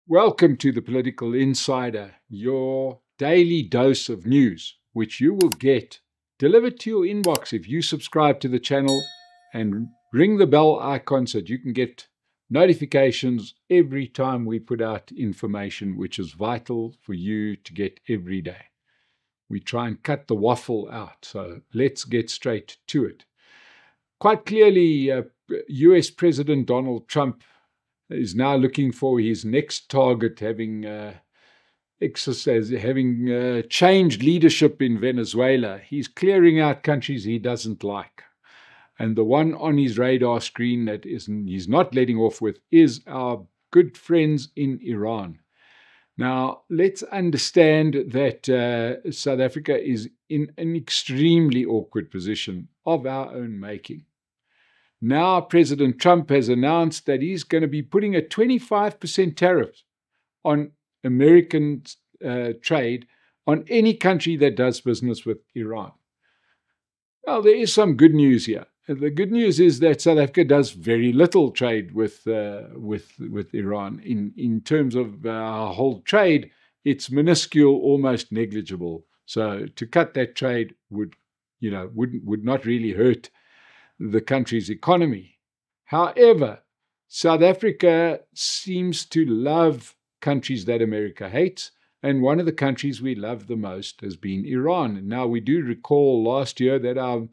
Welcome to the Political Insider, your daily dose of news, which you will get delivered to your inbox if you subscribe to the channel and ring the bell icon so that you can get notifications every time we put out information which is vital for you to get every day. We try and cut the waffle out, so let's get straight to it. Quite clearly, US President Donald Trump is now looking for his next target, having changed leadership in Venezuela. He's clearing out countries he doesn't like. And the one on his radar screen that he's not letting off with is our good friends in Iran. Now, let's understand that South Africa is in an extremely awkward position of our own making. Now, President Trump has announced that he's going to be putting a 25% tariff on American trade on any country that does business with Iran. Well, there is some good news here. The good news is that South Africa does very little trade with Iran. In terms of our whole trade, it's minuscule, almost negligible. So to cut that trade would not really hurt the country's economy. However, South Africa seems to love countries that America hates, and one of the countries we love the most has been Iran. Now, we do recall last year that our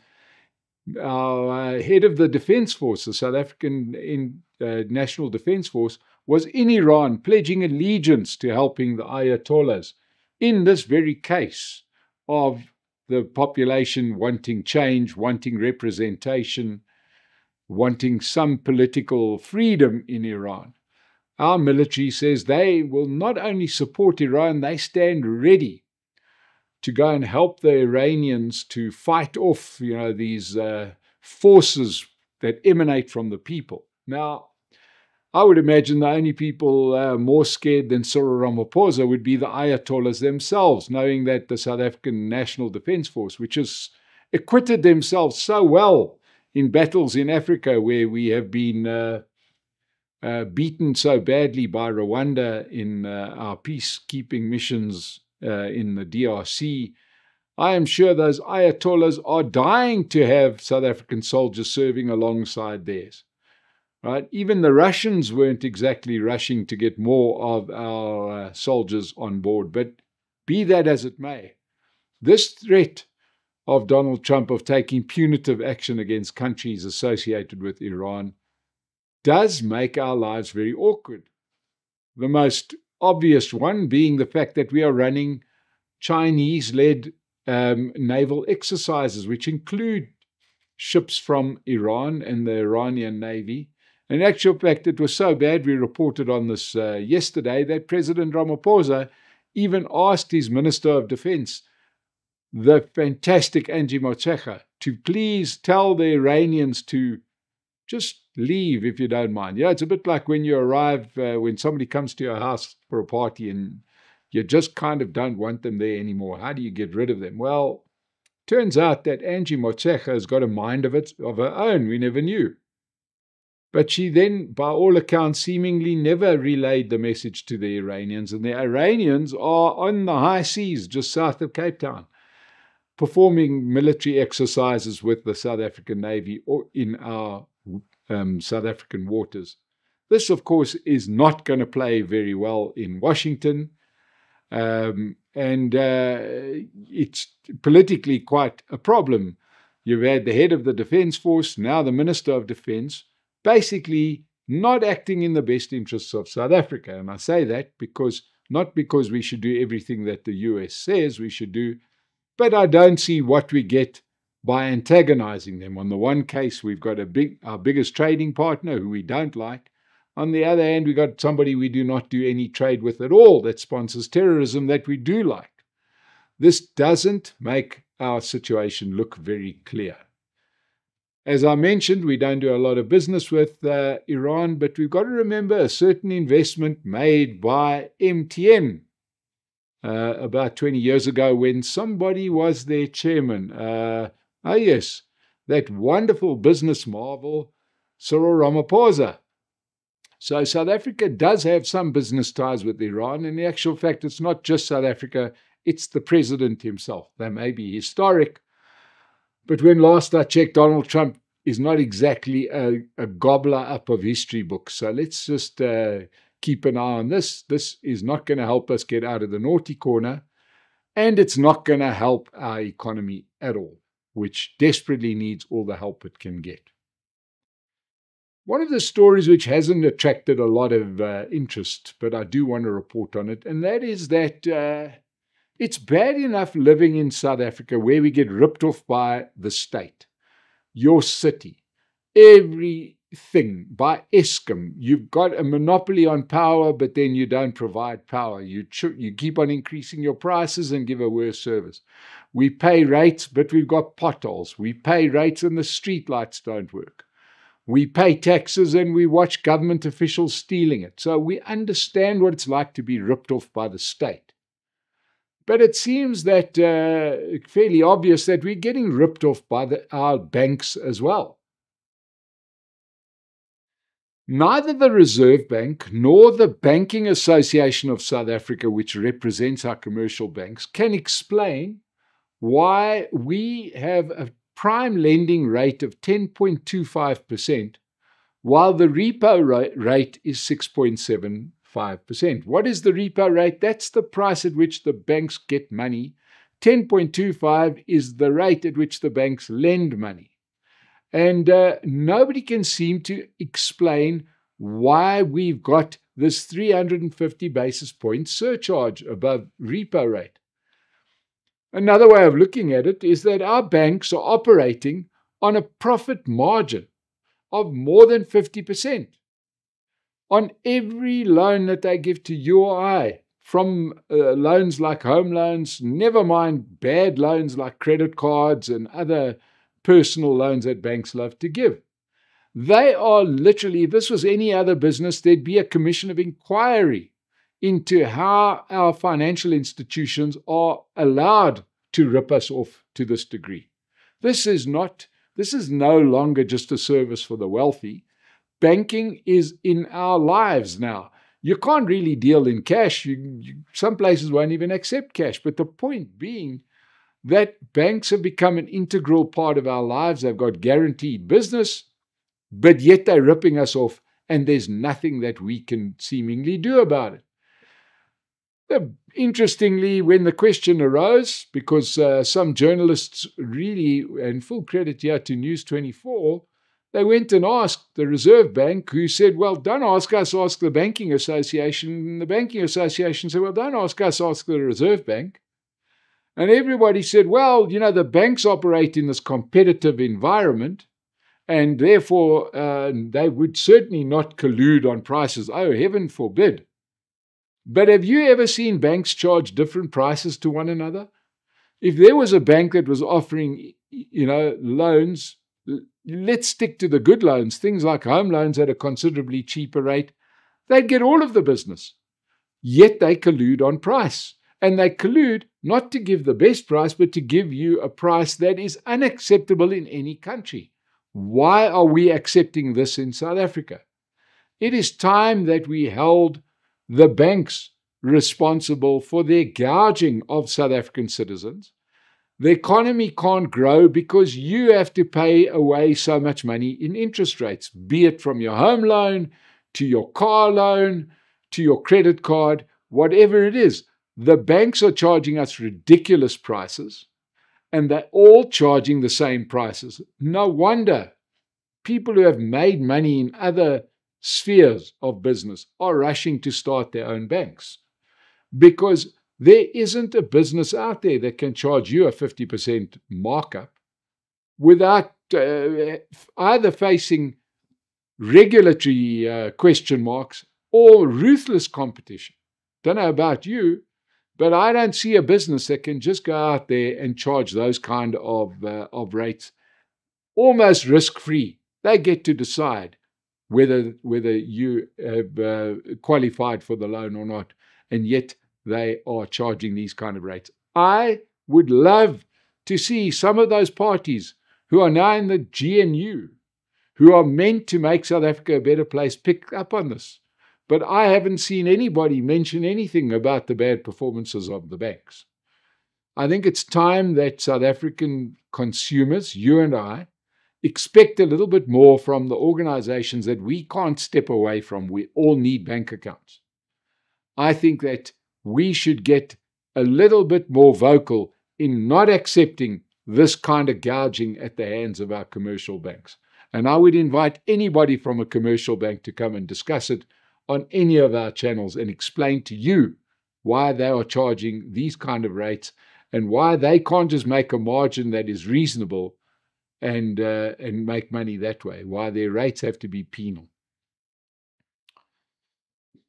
head of the Defense Force, the South African National Defense Force, was in Iran pledging allegiance to helping the Ayatollahs in this very case of the population wanting change, wanting representation, wanting some political freedom in Iran. Our military says they will not only support Iran, they stand ready to go and help the Iranians to fight off, these forces that emanate from the people. Now, I would imagine the only people more scared than Cyril Ramaphosa would be the Ayatollahs themselves, knowing that the South African National Defense Force, which has acquitted themselves so well in battles in Africa where we have been beaten so badly by Rwanda in our peacekeeping missions in the DRC, I am sure those Ayatollahs are dying to have South African soldiers serving alongside theirs. Right? Even the Russians weren't exactly rushing to get more of our soldiers on board. But be that as it may, this threat of Donald Trump of taking punitive action against countries associated with Iran does make our lives very awkward. The most obvious one being the fact that we are running Chinese-led naval exercises, which include ships from Iran and the Iranian Navy. In actual fact, it was so bad, we reported on this yesterday, that President Ramaphosa even asked his Minister of Defense, the fantastic Angie Motshekga, to please tell the Iranians to just leave if you don't mind. It's a bit like when you arrive, when somebody comes to your house for a party and you just kind of don't want them there anymore. How do you get rid of them? Well, turns out that Angie Motshekga has got a mind of her own. We never knew. But she then, by all accounts, seemingly never relayed the message to the Iranians. And the Iranians are on the high seas just south of Cape Town, performing military exercises with the South African Navy or in our South African waters. This, of course, is not going to play very well in Washington. And it's politically quite a problem. You've had the head of the Defense Force, now the Minister of Defense, basically not acting in the best interests of South Africa. And I say that not because we should do everything that the US says we should do, but I don't see what we get by antagonizing them. On the one case, we've got our biggest trading partner who we don't like. On the other hand, we've got somebody we do not do any trade with at all that sponsors terrorism that we do like. This doesn't make our situation look very clear. As I mentioned, we don't do a lot of business with Iran, but we've got to remember a certain investment made by MTN about 20 years ago when somebody was their chairman. That wonderful business marvel, Cyril Ramaphosa. So South Africa does have some business ties with Iran. In the actual fact, it's not just South Africa, it's the president himself. They may be historic, but when last I checked, Donald Trump is not exactly a gobbler up of history books. So let's just keep an eye on this. This is not going to help us get out of the naughty corner, and it's not going to help our economy at all, which desperately needs all the help it can get. One of the stories which hasn't attracted a lot of interest, but I do want to report on it, and that is that it's bad enough living in South Africa where we get ripped off by the state, your city, everything by Eskom. You've got a monopoly on power, but then you don't provide power. You keep on increasing your prices and give a worse service. We pay rates, but we've got potholes. We pay rates and the street lights don't work. We pay taxes and we watch government officials stealing it. So we understand what it's like to be ripped off by the state. But it seems that fairly obvious that we're getting ripped off by our banks as well. Neither the Reserve Bank nor the Banking Association of South Africa, which represents our commercial banks, can explain why we have a prime lending rate of 10.25%, while the repo rate is 6.75%. What is the repo rate? That's the price at which the banks get money. 10.25 is the rate at which the banks lend money. And nobody can seem to explain why we've got this 350 basis point surcharge above repo rate. Another way of looking at it is that our banks are operating on a profit margin of more than 50% on every loan that they give to you or I, from loans like home loans, never mind bad loans like credit cards and other personal loans that banks love to give. They are literally, if this was any other business, there'd be a commission of inquiry into how our financial institutions are allowed to rip us off to this degree. This is no longer just a service for the wealthy. Banking is in our lives now. You can't really deal in cash. Some places won't even accept cash. But the point being that banks have become an integral part of our lives. They've got guaranteed business, but yet they're ripping us off, and there's nothing that we can seemingly do about it. Interestingly, when the question arose, because some journalists really, and full credit here to News 24, they went and asked the Reserve Bank, who said, well, don't ask us, ask the Banking Association. And the Banking Association said, well, don't ask us, ask the Reserve Bank. And everybody said, well, the banks operate in this competitive environment, and therefore they would certainly not collude on prices. Oh, heaven forbid. But have you ever seen banks charge different prices to one another? If there was a bank that was offering, loans, let's stick to the good loans, things like home loans at a considerably cheaper rate, they'd get all of the business. Yet they collude on price. And they collude not to give the best price, but to give you a price that is unacceptable in any country. Why are we accepting this in South Africa? It is time that we held the banks responsible for their gouging of South African citizens. The economy can't grow because you have to pay away so much money in interest rates, be it from your home loan, to your car loan, to your credit card, whatever it is. The banks are charging us ridiculous prices, and they're all charging the same prices. No wonder people who have made money in other spheres of business are rushing to start their own banks, because there isn't a business out there that can charge you a 50% markup without either facing regulatory question marks or ruthless competition. Don't know about you, but I don't see a business that can just go out there and charge those kind of rates almost risk-free. They get to decide whether you have qualified for the loan or not, and yet they are charging these kind of rates. I would love to see some of those parties who are now in the GNU, who are meant to make South Africa a better place, pick up on this. but I haven't seen anybody mention anything about the bad performances of the banks. I think it's time that South African consumers, you and I, expect a little bit more from the organizations that we can't step away from. We all need bank accounts. I think that we should get a little bit more vocal in not accepting this kind of gouging at the hands of our commercial banks. And I would invite anybody from a commercial bank to come and discuss it on any of our channels and explain to you why they are charging these kind of rates and why they can't just make a margin that is reasonable and make money that way, why their rates have to be penal.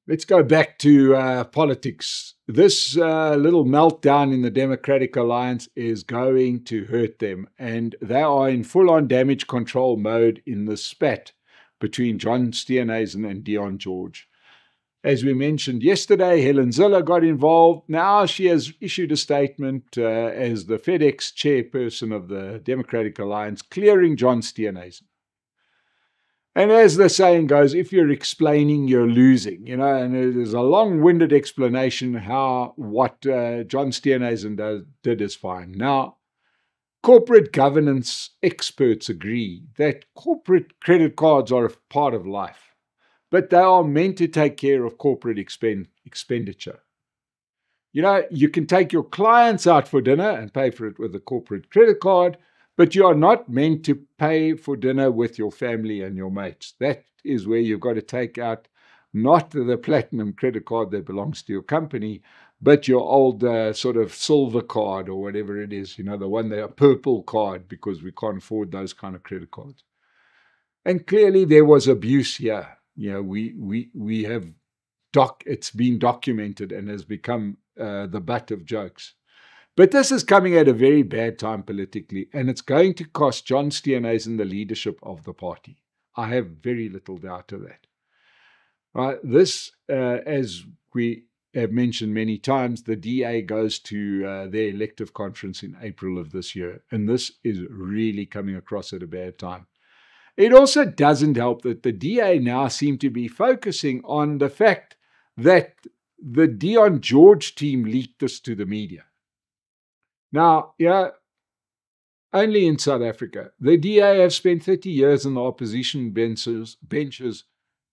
Let's go back to politics. This little meltdown in the Democratic Alliance is going to hurt them, and they are in full-on damage control mode in the spat between John Steenhuisen and Deon George. As we mentioned yesterday, Helen Zille got involved. Now she has issued a statement as the FedEx chairperson of the Democratic Alliance, clearing John Steenhuisen. And as the saying goes, if you're explaining, you're losing, and there's a long-winded explanation what John Steenhuisen did is fine. Now, corporate governance experts agree that corporate credit cards are a part of life, but they are meant to take care of corporate expenditure. You can take your clients out for dinner and pay for it with a corporate credit card, but you are not meant to pay for dinner with your family and your mates. That is where you've got to take out not the platinum credit card that belongs to your company, but your old sort of silver card or whatever it is, the one that a purple card, because we can't afford those kind of credit cards. And clearly there was abuse here. We have it's been documented and has become the butt of jokes. But this is coming at a very bad time politically, and it's going to cost John Steenhuisen the leadership of the party. I have very little doubt of that. This, as we have mentioned many times, the DA goes to their elective conference in April of this year, and this is really coming across at a bad time. It also doesn't help that the DA now seem to be focusing on the fact that the Deon George team leaked this to the media. Now, only in South Africa. The DA have spent 30 years in the opposition benches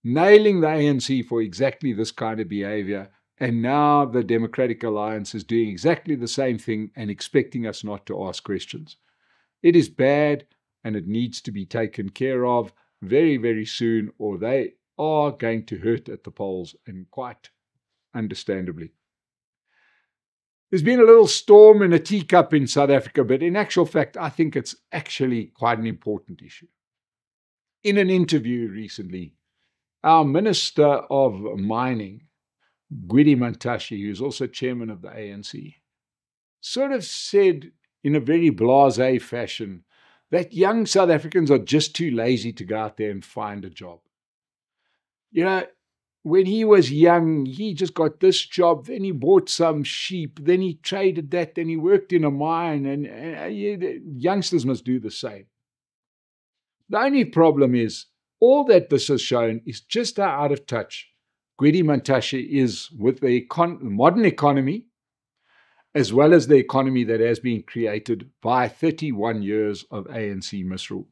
nailing the ANC for exactly this kind of behavior, and now the Democratic Alliance is doing exactly the same thing and expecting us not to ask questions. It is bad, and it needs to be taken care of very, very soon, or they are going to hurt at the polls, and quite understandably. There's been a little storm in a teacup in South Africa, but in actual fact, I think it's actually quite an important issue. In an interview recently, our Minister of Mining, Gwede Mantashe, who's also chairman of the ANC, sort of said in a very blasé fashion that young South Africans are just too lazy to go out there and find a job. When he was young, he just got this job, then he bought some sheep, then he traded that, then he worked in a mine, and youngsters must do the same. The only problem is, all that this has shown is just how out of touch Gwede Mantashe is with the modern economy, as well as the economy that has been created by 31 years of ANC misrule.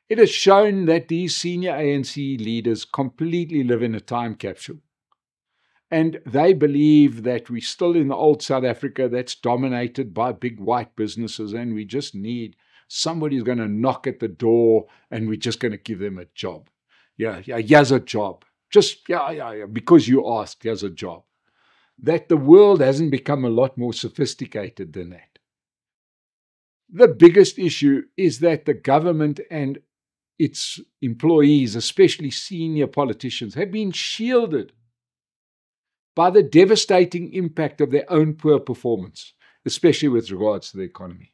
It has shown that these senior ANC leaders completely live in a time capsule. And they believe that we're still in the old South Africa that's dominated by big white businesses, and we just need somebody who's going to knock at the door and we're just going to give them a job. Here's a job. Because you asked, here's a job. That the world hasn't become a lot more sophisticated than that. The biggest issue is that the government and its employees, especially senior politicians, have been shielded by the devastating impact of their own poor performance, especially with regards to the economy.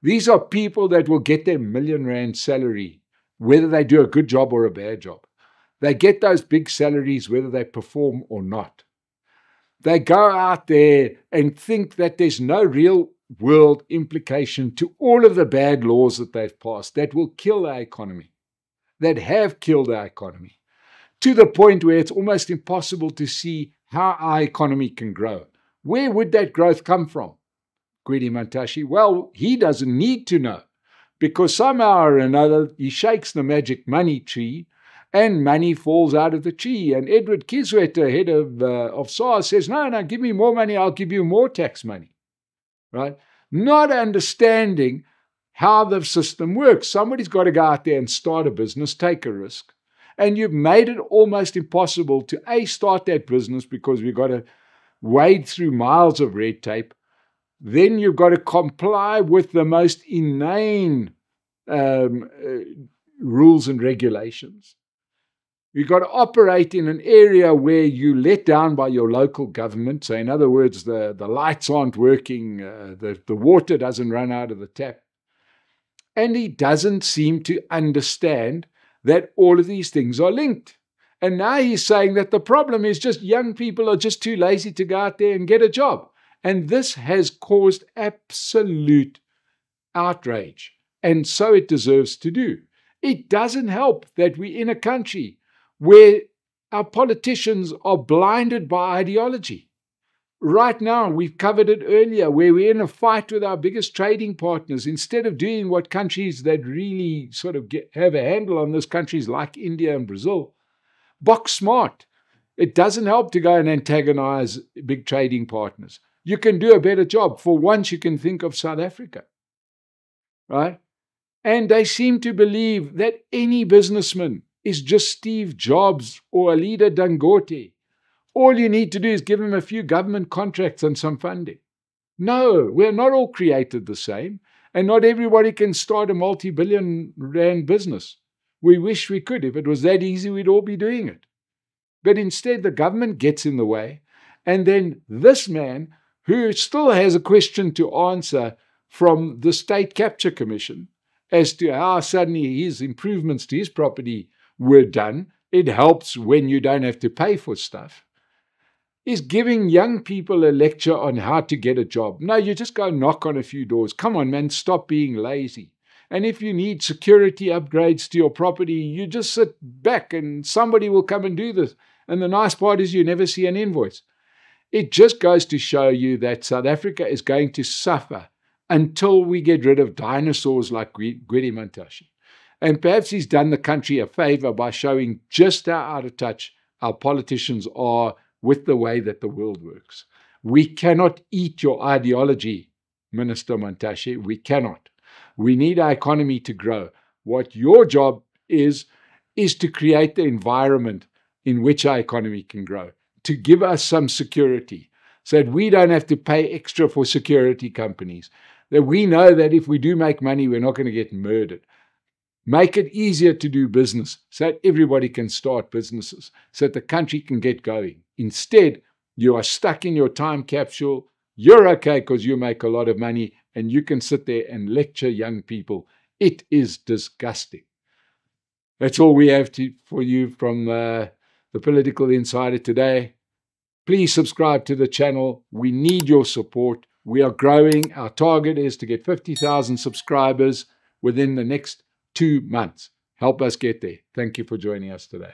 These are people that will get their R1 million salary, whether they do a good job or a bad job. They get those big salaries whether they perform or not. They go out there and think that there's no real world implication to all of the bad laws that they've passed that will kill our economy, that have killed our economy. to the point where it's almost impossible to see how our economy can grow. Where would that growth come from, Gwede Mantashe? Well, he doesn't need to know, because somehow or another he shakes the magic money tree and money falls out of the tree. And Edward Kieswetter, head of SARS, says, no, give me more money, I'll give you more tax money. Right? Not understanding how the system works. Somebody's got to go out there and start a business, take a risk. And you've made it almost impossible to start that business, because we've got to wade through miles of red tape. Then you've got to comply with the most inane rules and regulations. You've got to operate in an area where you're let down by your local government. So in other words, the lights aren't working, the water doesn't run out of the tap. And he doesn't seem to understand that all of these things are linked. And now he's saying that the problem is just young people are just too lazy to go out there and get a job. And this has caused absolute outrage. And so it deserves to do. It doesn't help that we're in a country where our politicians are blinded by ideology. Right now, we've covered it earlier, where we're in a fight with our biggest trading partners. Instead of doing what countries that really sort of have a handle on this, countries like India and Brazil, box smart. It doesn't help to go and antagonize big trading partners. You can do a better job. For once, you can think of South Africa. Right? And they seem to believe that any businessman is just Steve Jobs or Alida Dangote. All you need to do is give him a few government contracts and some funding. No, we're not all created the same, and not everybody can start a multi-billion rand business. We wish we could. If it was that easy, we'd all be doing it. But instead, the government gets in the way, and then this man, who still has a question to answer from the State Capture Commission as to how suddenly his improvements to his property were done, it helps when you don't have to pay for stuff, is giving young people a lecture on how to get a job. No, you just go knock on a few doors. Come on, man, stop being lazy. And if you need security upgrades to your property, you just sit back and somebody will come and do this. And the nice part is you never see an invoice. It just goes to show you that South Africa is going to suffer until we get rid of dinosaurs like Gwede Mantashe. And perhaps he's done the country a favor by showing just how out of touch our politicians are with the way that the world works. We cannot eat your ideology, Minister Mantashe. We cannot. We need our economy to grow. What your job is to create the environment in which our economy can grow, to give us some security so that we don't have to pay extra for security companies, that we know that if we do make money, we're not going to get murdered. Make it easier to do business so that everybody can start businesses, so that the country can get going. Instead, you are stuck in your time capsule. You're okay because you make a lot of money and you can sit there and lecture young people. It is disgusting. That's all we have for you from the Political Insider today. Please subscribe to the channel. We need your support. We are growing. Our target is to get 50,000 subscribers within the next 2 months. Help us get there. Thank you for joining us today.